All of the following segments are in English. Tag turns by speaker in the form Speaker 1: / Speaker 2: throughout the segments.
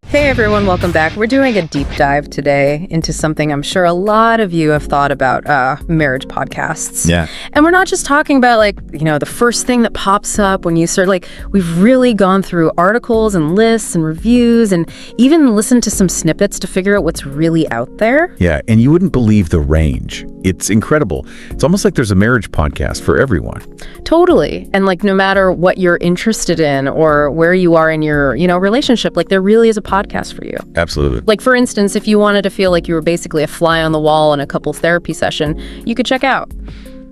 Speaker 1: Hey everyone, welcome back. We're doing a deep dive today into something I'm sure a lot of you have thought about, marriage podcasts.
Speaker 2: Yeah.
Speaker 1: And we're not just talking about the first thing that pops up when you start, we've really gone through articles and lists and reviews and even listened to some snippets to figure out what's really out there.
Speaker 2: Yeah, and you wouldn't believe the range. It's incredible. It's almost like there's a marriage podcast for everyone.
Speaker 1: Totally. And no matter what you're interested in or where you are in your, relationship, there really is a podcast for you.
Speaker 2: Absolutely.
Speaker 1: For instance, if you wanted to feel like you were basically a fly on the wall in a couples therapy session, you could check out.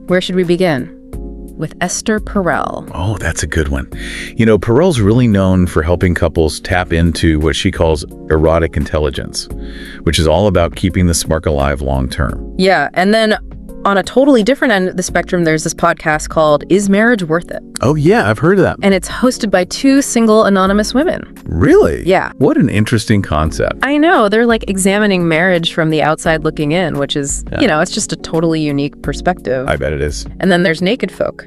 Speaker 1: Where should we begin? With Esther Perel.
Speaker 2: Oh, that's a good one. Perel's really known for helping couples tap into what she calls erotic intelligence, which is all about keeping the spark alive long term.
Speaker 1: Yeah, and then on a totally different end of the spectrum, there's this podcast called Is Marriage Worth It?
Speaker 2: Oh, yeah, I've heard of that.
Speaker 1: And it's hosted by two single anonymous women.
Speaker 2: Really?
Speaker 1: Yeah.
Speaker 2: What an interesting concept.
Speaker 1: I know. They're examining marriage from the outside looking in, which is, it's just a totally unique perspective.
Speaker 2: I bet it is.
Speaker 1: And then there's Naked Folk.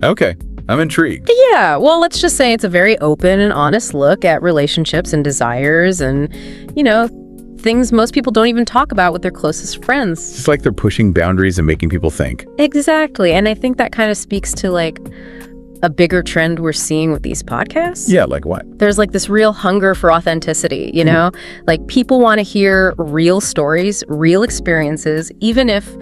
Speaker 2: Okay. I'm intrigued.
Speaker 1: Yeah, well, let's just say it's a very open and honest look at relationships and desires and, things most people don't even talk about with their closest friends.
Speaker 2: It's like they're pushing boundaries and making people think.
Speaker 1: Exactly. And I think that kind of speaks to a bigger trend we're seeing with these podcasts.
Speaker 2: Yeah, like what?
Speaker 1: There's this real hunger for authenticity, people want to hear real stories, real experiences, even if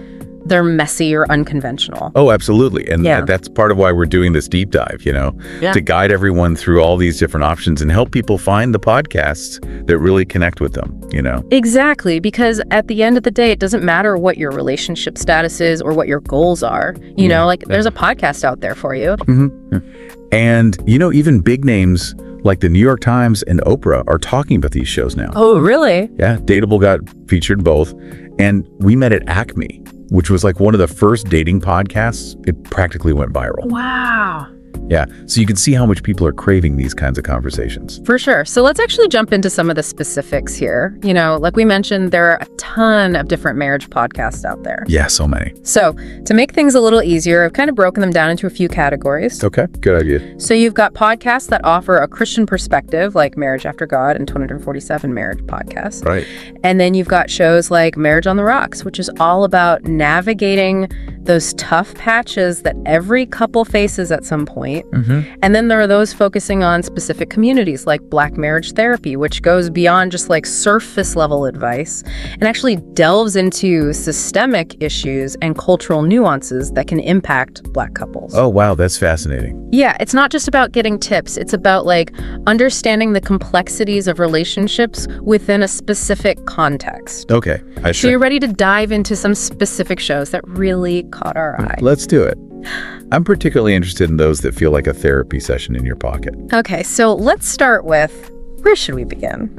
Speaker 1: they're messy or unconventional.
Speaker 2: Oh, absolutely. And
Speaker 1: Yeah.
Speaker 2: that's part of why we're doing this deep dive, to guide everyone through all these different options and help people find the podcasts that really connect with them,
Speaker 1: Exactly, because at the end of the day, it doesn't matter what your relationship status is or what your goals are. There's a podcast out there for you.
Speaker 2: Mm-hmm. And, even big names like the New York Times and Oprah are talking about these shows now.
Speaker 1: Oh, really?
Speaker 2: Yeah, Dateable got featured both. And we met at Acme, which was one of the first dating podcasts. It practically went viral.
Speaker 1: Wow.
Speaker 2: Yeah, so you can see how much people are craving these kinds of conversations.
Speaker 1: For sure. So let's actually jump into some of the specifics here. Like we mentioned, there are a ton of different marriage podcasts out there.
Speaker 2: Yeah, so many.
Speaker 1: So to make things a little easier, I've kind of broken them down into a few categories.
Speaker 2: Okay, good idea.
Speaker 1: So you've got podcasts that offer a Christian perspective, like Marriage After God and 247 Marriage Podcasts.
Speaker 2: Right.
Speaker 1: And then you've got shows like Marriage on the Rocks, which is all about navigating those tough patches that every couple faces at some point.
Speaker 2: Mm-hmm.
Speaker 1: And then there are those focusing on specific communities like Black marriage therapy, which goes beyond just surface level advice and actually delves into systemic issues and cultural nuances that can impact Black couples.
Speaker 2: Oh, wow, that's fascinating.
Speaker 1: Yeah, it's not just about getting tips. It's about understanding the complexities of relationships within a specific context.
Speaker 2: Okay,
Speaker 1: So you're ready to dive into some specific shows that really caught our eye.
Speaker 2: Let's do it. I'm particularly interested in those that feel like a therapy session in your pocket.
Speaker 1: Okay, so let's start with, where should we begin?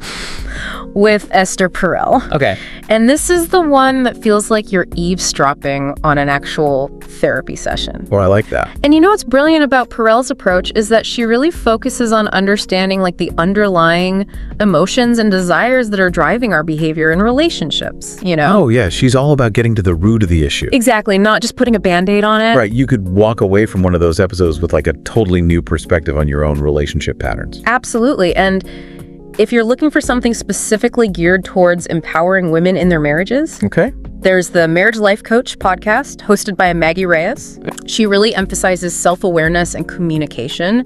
Speaker 1: With Esther Perel.
Speaker 2: Okay.
Speaker 1: And this is the one that feels like you're eavesdropping on an actual therapy session.
Speaker 2: Well, I like that.
Speaker 1: And what's brilliant about Perel's approach is that she really focuses on understanding the underlying emotions and desires that are driving our behavior in relationships,
Speaker 2: Oh, yeah, she's all about getting to the root of the issue.
Speaker 1: Exactly, not just putting a Band-Aid on it.
Speaker 2: Right, you could walk away from one of those episodes with a totally new perspective on your own relationship patterns.
Speaker 1: Absolutely. And if you're looking for something specifically geared towards empowering women in their marriages,
Speaker 2: Okay.
Speaker 1: there's the Marriage Life Coach podcast hosted by Maggie Reyes. She really emphasizes self-awareness and communication,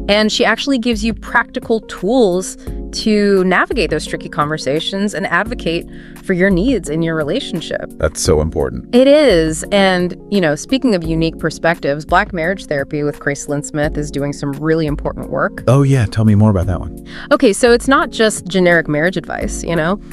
Speaker 1: and she actually gives you practical tools to navigate those tricky conversations and advocate for your needs in your relationship.
Speaker 2: That's so important.
Speaker 1: It is. And, speaking of unique perspectives, Black marriage therapy with Grace Lynn-Smith is doing some really important work.
Speaker 2: Oh, yeah, tell me more about that one.
Speaker 1: Okay, so it's not just generic marriage advice,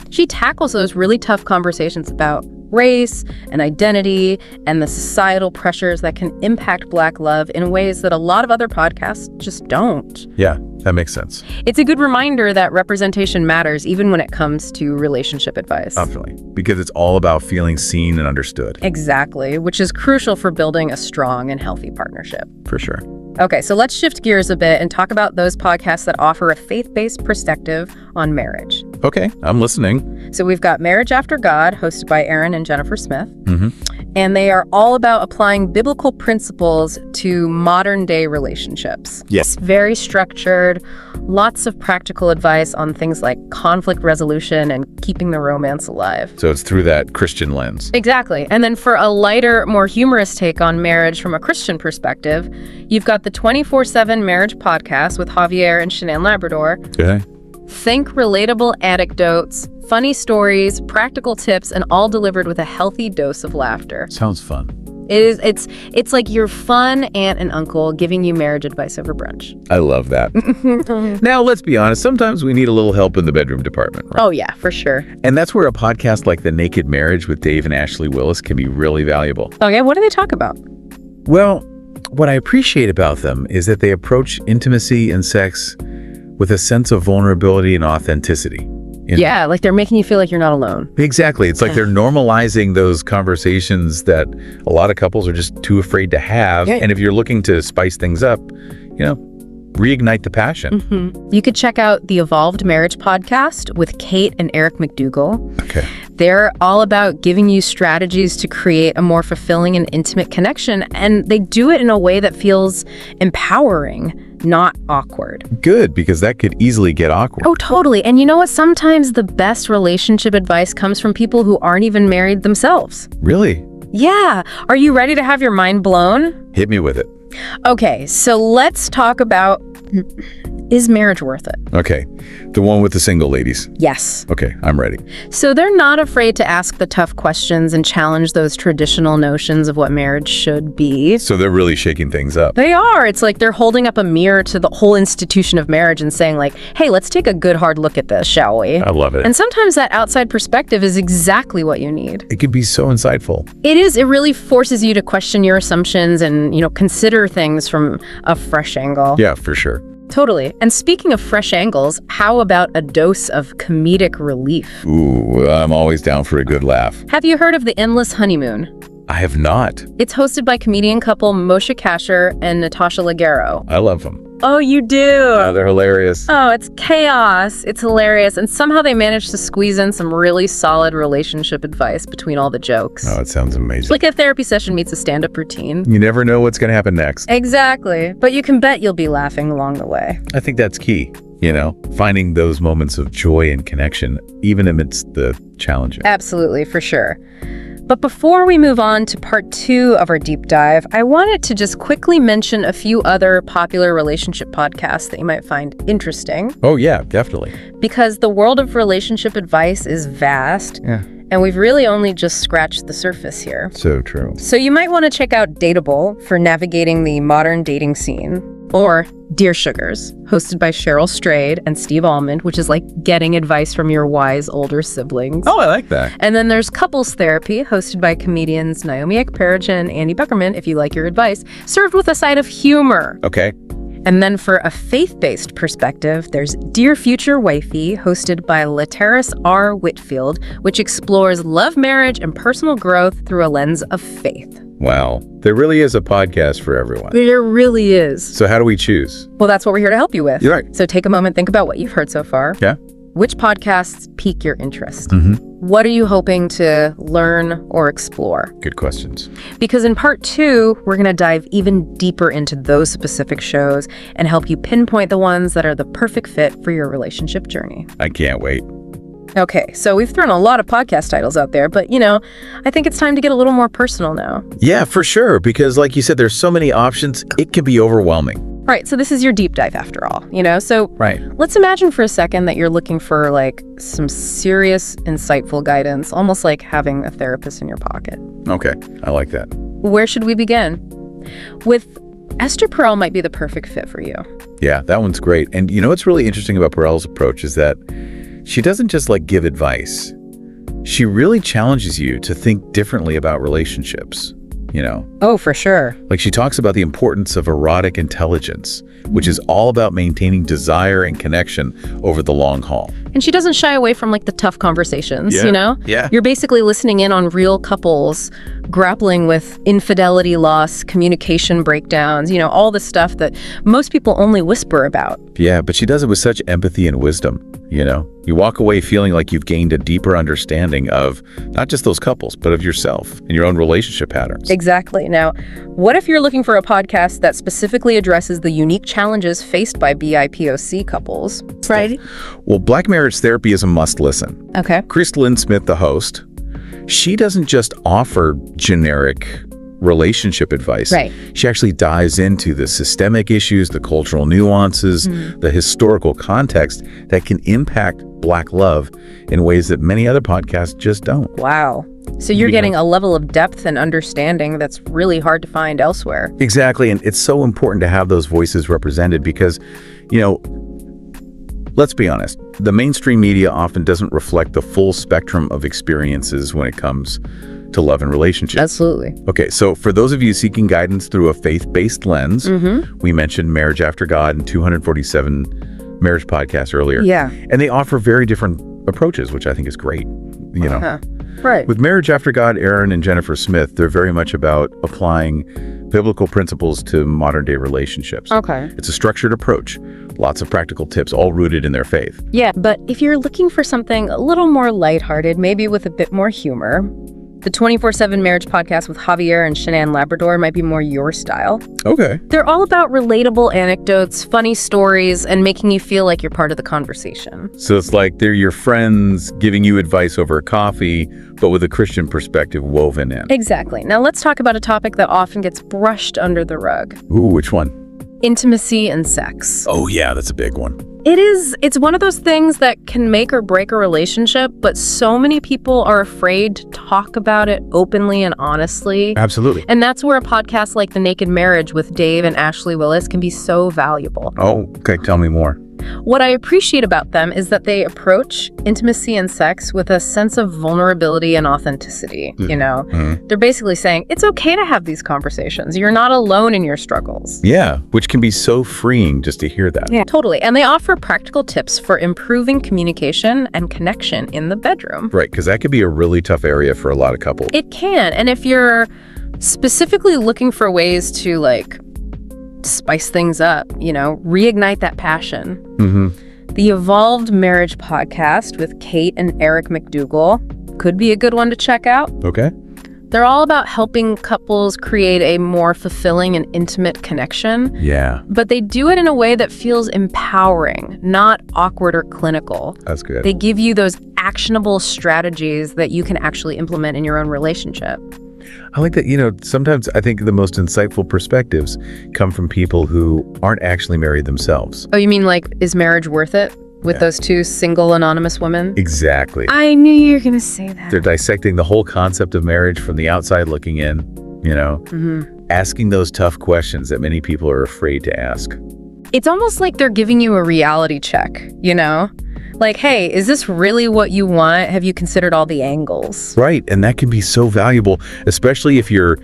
Speaker 1: She tackles those really tough conversations about race and identity and the societal pressures that can impact Black love in ways that a lot of other podcasts just don't.
Speaker 2: Yeah, that makes sense.
Speaker 1: It's a good reminder that representation matters even when it comes to relationship advice.
Speaker 2: Definitely, because it's all about feeling seen and understood.
Speaker 1: Exactly, which is crucial for building a strong and healthy partnership.
Speaker 2: For sure.
Speaker 1: Okay, so let's shift gears a bit and talk about those podcasts that offer a faith-based perspective on marriage.
Speaker 2: Okay, I'm listening.
Speaker 1: So we've got Marriage After God, hosted by Aaron and Jennifer Smith.
Speaker 2: Mm-hmm.
Speaker 1: and they are all about applying biblical principles to modern-day relationships.
Speaker 2: Yes.
Speaker 1: It's very structured, lots of practical advice on things like conflict resolution and keeping the romance alive.
Speaker 2: So it's through that Christian lens.
Speaker 1: Exactly. And then for a lighter, more humorous take on marriage from a Christian perspective, you've got the 24/7 Marriage Podcast with Javier and Shanann Labrador.
Speaker 2: Okay.
Speaker 1: Think relatable anecdotes, funny stories, practical tips, and all delivered with a healthy dose of laughter.
Speaker 2: Sounds fun.
Speaker 1: It's like your fun aunt and uncle giving you marriage advice over brunch.
Speaker 2: I love that. Now, let's be honest. Sometimes we need a little help in the bedroom department, right?
Speaker 1: Oh, yeah, for sure.
Speaker 2: And that's where a podcast like The Naked Marriage with Dave and Ashley Willis can be really valuable.
Speaker 1: Okay, what do they talk about?
Speaker 2: Well, what I appreciate about them is that they approach intimacy and sex with a sense of vulnerability and authenticity.
Speaker 1: Yeah, like they're making you feel like you're not alone.
Speaker 2: Exactly. It's like they're normalizing those conversations that a lot of couples are just too afraid to have.
Speaker 1: Yeah.
Speaker 2: And if you're looking to spice things up, reignite the passion.
Speaker 1: You could check out the Evolved Marriage Podcast with Kate and Eric McDougall.
Speaker 2: Okay.
Speaker 1: They're all about giving you strategies to create a more fulfilling and intimate connection, and they do it in a way that feels empowering, not awkward.
Speaker 2: Good, because that could easily get awkward.
Speaker 1: Oh, totally. And you know what? Sometimes the best relationship advice comes from people who aren't even married themselves.
Speaker 2: Really?
Speaker 1: Yeah. Are you ready to have your mind blown?
Speaker 2: Hit me with it.
Speaker 1: Okay, so let's talk about, is marriage worth it?
Speaker 2: Okay. The one with the single ladies.
Speaker 1: Yes.
Speaker 2: Okay, I'm ready.
Speaker 1: So they're not afraid to ask the tough questions and challenge those traditional notions of what marriage should be.
Speaker 2: So they're really shaking things up.
Speaker 1: They are. It's like they're holding up a mirror to the whole institution of marriage and saying like, hey, let's take a good hard look at this, shall we?
Speaker 2: I love it.
Speaker 1: And sometimes that outside perspective is exactly what you need.
Speaker 2: It can be so insightful.
Speaker 1: It is. It really forces you to question your assumptions and, consider things from a fresh angle.
Speaker 2: Yeah, for sure.
Speaker 1: Totally. And speaking of fresh angles, how about a dose of comedic relief?
Speaker 2: Ooh, I'm always down for a good laugh.
Speaker 1: Have you heard of The Endless Honeymoon?
Speaker 2: I have not.
Speaker 1: It's hosted by comedian couple Moshe Kasher and Natasha Leggero.
Speaker 2: I love them.
Speaker 1: Oh, you do?
Speaker 2: Oh, they're hilarious.
Speaker 1: Oh, it's chaos. It's hilarious. And somehow they managed to squeeze in some really solid relationship advice between all the jokes.
Speaker 2: Oh, it sounds amazing.
Speaker 1: It's like a therapy session meets a stand-up routine.
Speaker 2: You never know what's going to happen next.
Speaker 1: Exactly. But you can bet you'll be laughing along the way.
Speaker 2: I think that's key, finding those moments of joy and connection, even amidst the challenges.
Speaker 1: Absolutely, for sure. But before we move on to part 2 of our deep dive, I wanted to just quickly mention a few other popular relationship podcasts that you might find interesting.
Speaker 2: Oh, yeah, definitely.
Speaker 1: Because the world of relationship advice is vast, and we've really only just scratched the surface here.
Speaker 2: So true.
Speaker 1: So you might want to check out Dateable for navigating the modern dating scene, or Dear Sugars, hosted by Cheryl Strayed and Steve Almond, which is like getting advice from your wise older siblings.
Speaker 2: Oh, I like that.
Speaker 1: And then there's Couples Therapy, hosted by comedians Naomi Ekperich and Andy Buckerman, if you like your advice, served with a side of humor.
Speaker 2: Okay.
Speaker 1: And then for a faith-based perspective, there's Dear Future Wifey, hosted by Lateris R. Whitfield, which explores love, marriage, and personal growth through a lens of faith.
Speaker 2: Wow. There really is a podcast for everyone.
Speaker 1: There really is.
Speaker 2: So how do we choose?
Speaker 1: Well, that's what we're here to help you with.
Speaker 2: You're right.
Speaker 1: So take a moment, think about what you've heard so far.
Speaker 2: Yeah.
Speaker 1: Which podcasts pique your interest?
Speaker 2: Mm-hmm.
Speaker 1: What are you hoping to learn or explore?
Speaker 2: Good questions.
Speaker 1: Because in part 2, we're going to dive even deeper into those specific shows and help you pinpoint the ones that are the perfect fit for your relationship journey.
Speaker 2: I can't wait.
Speaker 1: Okay, so we've thrown a lot of podcast titles out there, but I think it's time to get a little more personal now.
Speaker 2: Yeah, for sure. Because like you said, there's so many options, it can be overwhelming.
Speaker 1: Right, so this is your deep dive after all, So
Speaker 2: Right.
Speaker 1: let's imagine for a second that you're looking for some serious, insightful guidance, almost like having a therapist in your pocket.
Speaker 2: Okay, I like that.
Speaker 1: Where should we begin? With Esther Perel might be the perfect fit for you.
Speaker 2: Yeah, that one's great. And what's really interesting about Perel's approach is that she doesn't just give advice. She really challenges you to think differently about relationships,
Speaker 1: Oh, for sure.
Speaker 2: She talks about the importance of erotic intelligence, which is all about maintaining desire and connection over the long haul.
Speaker 1: And she doesn't shy away from the tough conversations,
Speaker 2: Yeah. Yeah.
Speaker 1: You're basically listening in on real couples grappling with infidelity loss, communication breakdowns, all the stuff that most people only whisper about.
Speaker 2: Yeah, but she does it with such empathy and wisdom, You walk away feeling like you've gained a deeper understanding of not just those couples, but of yourself and your own relationship patterns.
Speaker 1: Exactly. Now, what if you're looking for a podcast that specifically addresses the unique challenges faced by BIPOC couples? Right.
Speaker 2: Well, Black Marriage Therapy is a must listen.
Speaker 1: Okay.
Speaker 2: Kristlyn Smith, the host, she doesn't just offer generic relationship advice.
Speaker 1: Right.
Speaker 2: She actually dives into the systemic issues, the cultural nuances, the historical context that can impact Black love in ways that many other podcasts just don't.
Speaker 1: Wow. So you're getting a level of depth and understanding that's really hard to find elsewhere.
Speaker 2: Exactly. And it's so important to have those voices represented because, let's be honest, the mainstream media often doesn't reflect the full spectrum of experiences when it comes to love and relationships.
Speaker 1: Absolutely.
Speaker 2: Okay, so for those of you seeking guidance through a faith-based lens, we mentioned Marriage After God and 247 marriage podcasts earlier.
Speaker 1: Yeah.
Speaker 2: And they offer very different approaches, which I think is great.
Speaker 1: Right.
Speaker 2: With Marriage After God, Aaron and Jennifer Smith, they're very much about applying biblical principles to modern-day relationships.
Speaker 1: Okay.
Speaker 2: It's a structured approach. Lots of practical tips, all rooted in their faith.
Speaker 1: Yeah, but if you're looking for something a little more lighthearted, maybe with a bit more humor, the 24/7 Marriage Podcast with Javier and Shanann Labrador might be more your style.
Speaker 2: Okay.
Speaker 1: They're all about relatable anecdotes, funny stories, and making you feel like you're part of the conversation.
Speaker 2: So it's like they're your friends giving you advice over coffee, but with a Christian perspective woven in.
Speaker 1: Exactly. Now let's talk about a topic that often gets brushed under the rug.
Speaker 2: Ooh, which one?
Speaker 1: Intimacy and sex.
Speaker 2: Oh yeah, that's a big one.
Speaker 1: It's one of those things that can make or break a relationship, but so many people are afraid to talk about it openly and honestly.
Speaker 2: Absolutely.
Speaker 1: And that's where a podcast like The Naked Marriage with Dave and Ashley Willis can be so valuable.
Speaker 2: Oh, okay, tell me more.
Speaker 1: What I appreciate about them is that they approach intimacy and sex with a sense of vulnerability and authenticity, They're basically saying, it's okay to have these conversations. You're not alone in your struggles.
Speaker 2: Yeah, which can be so freeing just to hear that.
Speaker 1: Yeah, totally. And they offer practical tips for improving communication and connection in the bedroom.
Speaker 2: Right, because that could be a really tough area for a lot of couples.
Speaker 1: It can. And if you're specifically looking for ways to, spice things up, reignite that passion. The Evolved Marriage Podcast with Kate and Eric McDougall could be a good one to check out.
Speaker 2: Okay.
Speaker 1: They're all about helping couples create a more fulfilling and intimate connection.
Speaker 2: Yeah.
Speaker 1: But they do it in a way that feels empowering, not awkward or clinical.
Speaker 2: That's good.
Speaker 1: They give you those actionable strategies that you can actually implement in your own relationship.
Speaker 2: I like that, sometimes I think the most insightful perspectives come from people who aren't actually married themselves.
Speaker 1: Oh, you mean is marriage worth it? With those two single anonymous women?
Speaker 2: Exactly.
Speaker 1: I knew you were going to say that.
Speaker 2: They're dissecting the whole concept of marriage from the outside looking in, asking those tough questions that many people are afraid to ask.
Speaker 1: It's almost like they're giving you a reality check, Like, hey, is this really what you want? Have you considered all the angles?
Speaker 2: Right, and that can be so valuable, especially if you're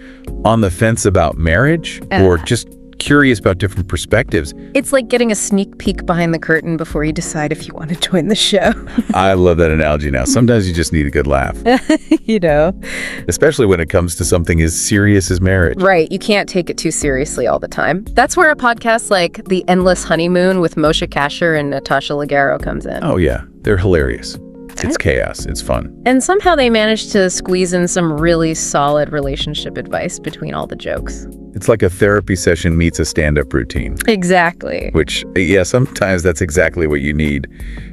Speaker 2: on the fence about marriage or just curious about different perspectives.
Speaker 1: It's like getting a sneak peek behind the curtain before you decide if you want to join the show.
Speaker 2: I love that analogy now. Sometimes you just need a good laugh. Especially when it comes to something as serious as marriage.
Speaker 1: Right. You can't take it too seriously all the time. That's where a podcast like The Endless Honeymoon with Moshe Kasher and Natasha Leggero comes in.
Speaker 2: Oh, yeah. They're hilarious. It's chaos. It's fun.
Speaker 1: And somehow they managed to squeeze in some really solid relationship advice between all the jokes.
Speaker 2: It's like a therapy session meets a stand-up routine.
Speaker 1: Exactly.
Speaker 2: Which, yeah, sometimes that's exactly what you need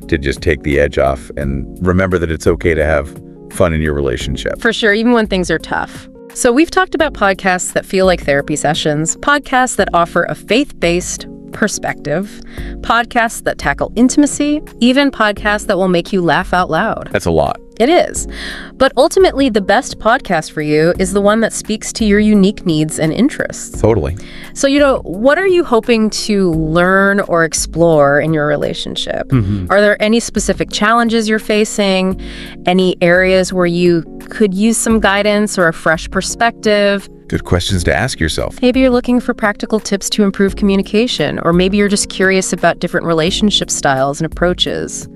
Speaker 2: to just take the edge off and remember that it's okay to have fun in your relationship.
Speaker 1: For sure, even when things are tough. So we've talked about podcasts that feel like therapy sessions, podcasts that offer a faith-based perspective, podcasts that tackle intimacy, even podcasts that will make you laugh out loud.
Speaker 2: That's a lot.
Speaker 1: It is. But ultimately, the best podcast for you is the one that speaks to your unique needs and interests.
Speaker 2: Totally.
Speaker 1: So, what are you hoping to learn or explore in your relationship? Are there any specific challenges you're facing? Any areas where you could use some guidance or a fresh perspective?
Speaker 2: Good questions to ask yourself.
Speaker 1: Maybe you're looking for practical tips to improve communication, or maybe you're just curious about different relationship styles and approaches.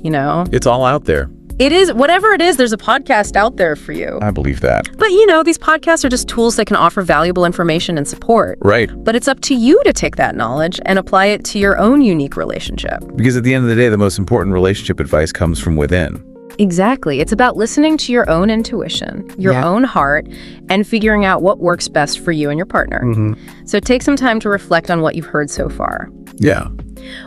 Speaker 2: It's all out there.
Speaker 1: It is, whatever it is, there's a podcast out there for you.
Speaker 2: I believe that.
Speaker 1: But these podcasts are just tools that can offer valuable information and support.
Speaker 2: Right.
Speaker 1: But it's up to you to take that knowledge and apply it to your own unique relationship.
Speaker 2: Because at the end of the day, the most important relationship advice comes from within.
Speaker 1: Exactly. It's about listening to your own intuition, your own heart, and figuring out what works best for you and your partner. So take some time to reflect on what you've heard so far.
Speaker 2: Yeah.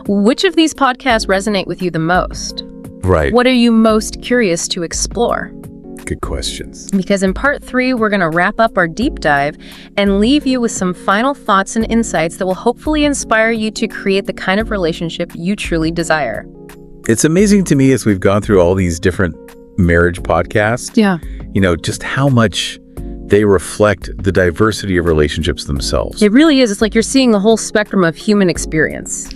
Speaker 1: Which of these podcasts resonate with you the most?
Speaker 2: Right.
Speaker 1: What are you most curious to explore?
Speaker 2: Good questions.
Speaker 1: Because in part 3, we're going to wrap up our deep dive and leave you with some final thoughts and insights that will hopefully inspire you to create the kind of relationship you truly desire.
Speaker 2: It's amazing to me as we've gone through all these different marriage podcasts, just how much they reflect the diversity of relationships themselves.
Speaker 1: It really is. It's like you're seeing the whole spectrum of human experience,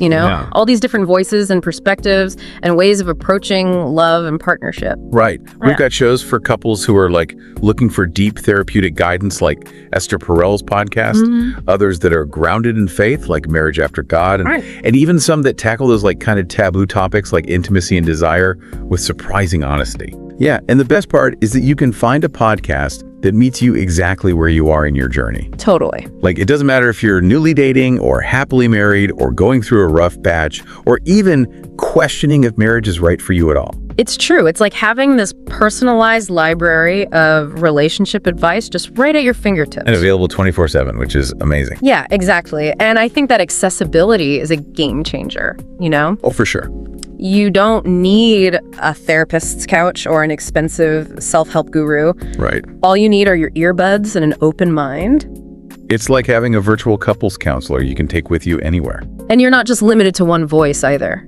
Speaker 1: all these different voices and perspectives and ways of approaching love and partnership.
Speaker 2: Right. We've got shows for couples who are like looking for deep therapeutic guidance, like Esther Perel's podcast, others that are grounded in faith, like Marriage After God, and even some that tackle those like kind of taboo topics like intimacy and desire with surprising honesty. Yeah, and the best part is that you can find a podcast that meets you exactly where you are in your journey.
Speaker 1: Totally.
Speaker 2: Like, it doesn't matter if you're newly dating or happily married or going through a rough patch or even questioning if marriage is right for you at all.
Speaker 1: It's true. It's like having this personalized library of relationship advice just right at your fingertips.
Speaker 2: And available 24/7, which is amazing.
Speaker 1: Yeah, exactly. And I think that accessibility is a game changer,
Speaker 2: Oh, for sure.
Speaker 1: You don't need a therapist's couch or an expensive self-help guru.
Speaker 2: Right.
Speaker 1: All you need are your earbuds and an open mind.
Speaker 2: It's like having a virtual couples counselor you can take with you anywhere.
Speaker 1: And you're not just limited to one voice either,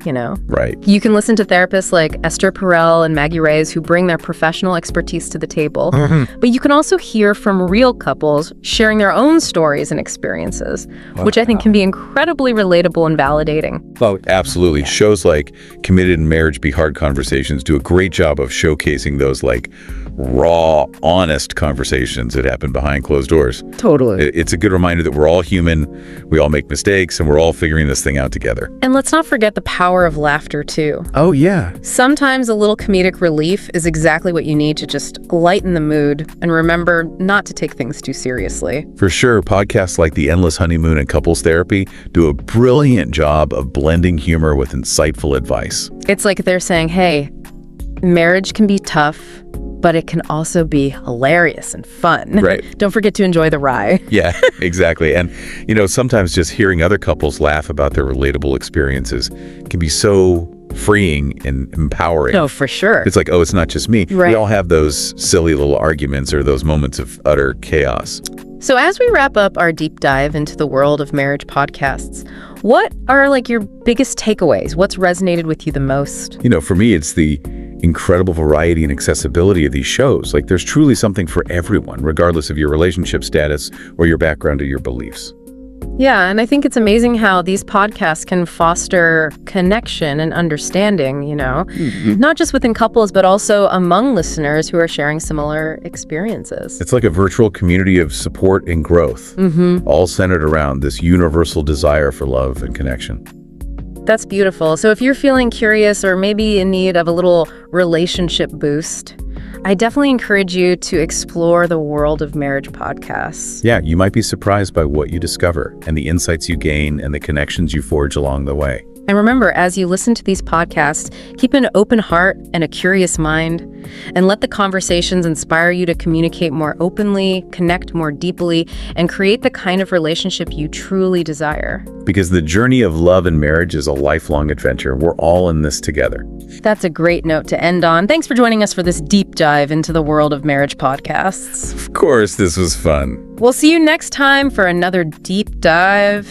Speaker 2: Right.
Speaker 1: You can listen to therapists like Esther Perel and Maggie Reyes who bring their professional expertise to the table. But you can also hear from real couples sharing their own stories and experiences, which I think can be incredibly relatable and validating.
Speaker 2: Oh, absolutely. Shows like Committed in Marriage Be Hard Conversations do a great job of showcasing those like raw, honest conversations that happen behind closed doors.
Speaker 1: Totally.
Speaker 2: It's a good reminder that we're all human, we all make mistakes, and we're all figuring this thing out together.
Speaker 1: And let's not forget the power of laughter, too.
Speaker 2: Oh, yeah.
Speaker 1: Sometimes a little comedic relief is exactly what you need to just lighten the mood and remember not to take things too seriously.
Speaker 2: For sure, podcasts like The Endless Honeymoon and Couples Therapy do a brilliant job of blending humor with insightful advice.
Speaker 1: It's like they're saying, hey, marriage can be tough, but it can also be hilarious and fun.
Speaker 2: Right.
Speaker 1: Don't forget to enjoy the ride.
Speaker 2: Yeah, exactly. And, sometimes just hearing other couples laugh about their relatable experiences can be so freeing and empowering.
Speaker 1: No, for sure.
Speaker 2: It's like, oh, it's not just me.
Speaker 1: Right.
Speaker 2: We all have those silly little arguments or those moments of utter chaos.
Speaker 1: So as we wrap up our deep dive into the world of marriage podcasts, what are like your biggest takeaways? What's resonated with you the most?
Speaker 2: For me, it's the incredible variety and accessibility of these shows. Like, there's truly something for everyone, regardless of your relationship status or your background or your beliefs.
Speaker 1: Yeah, and I think it's amazing how these podcasts can foster connection and understanding, not just within couples, but also among listeners who are sharing similar experiences.
Speaker 2: It's like a virtual community of support and growth, all centered around this universal desire for love and connection.
Speaker 1: That's beautiful. So if you're feeling curious or maybe in need of a little relationship boost, I definitely encourage you to explore the world of marriage podcasts.
Speaker 2: Yeah, you might be surprised by what you discover and the insights you gain and the connections you forge along the way.
Speaker 1: And remember, as you listen to these podcasts, keep an open heart and a curious mind, and let the conversations inspire you to communicate more openly, connect more deeply, and create the kind of relationship you truly desire.
Speaker 2: Because the journey of love and marriage is a lifelong adventure. We're all in this together.
Speaker 1: That's a great note to end on. Thanks for joining us for this deep dive into the world of marriage podcasts.
Speaker 2: Of course, this was fun.
Speaker 1: We'll see you next time for another deep dive.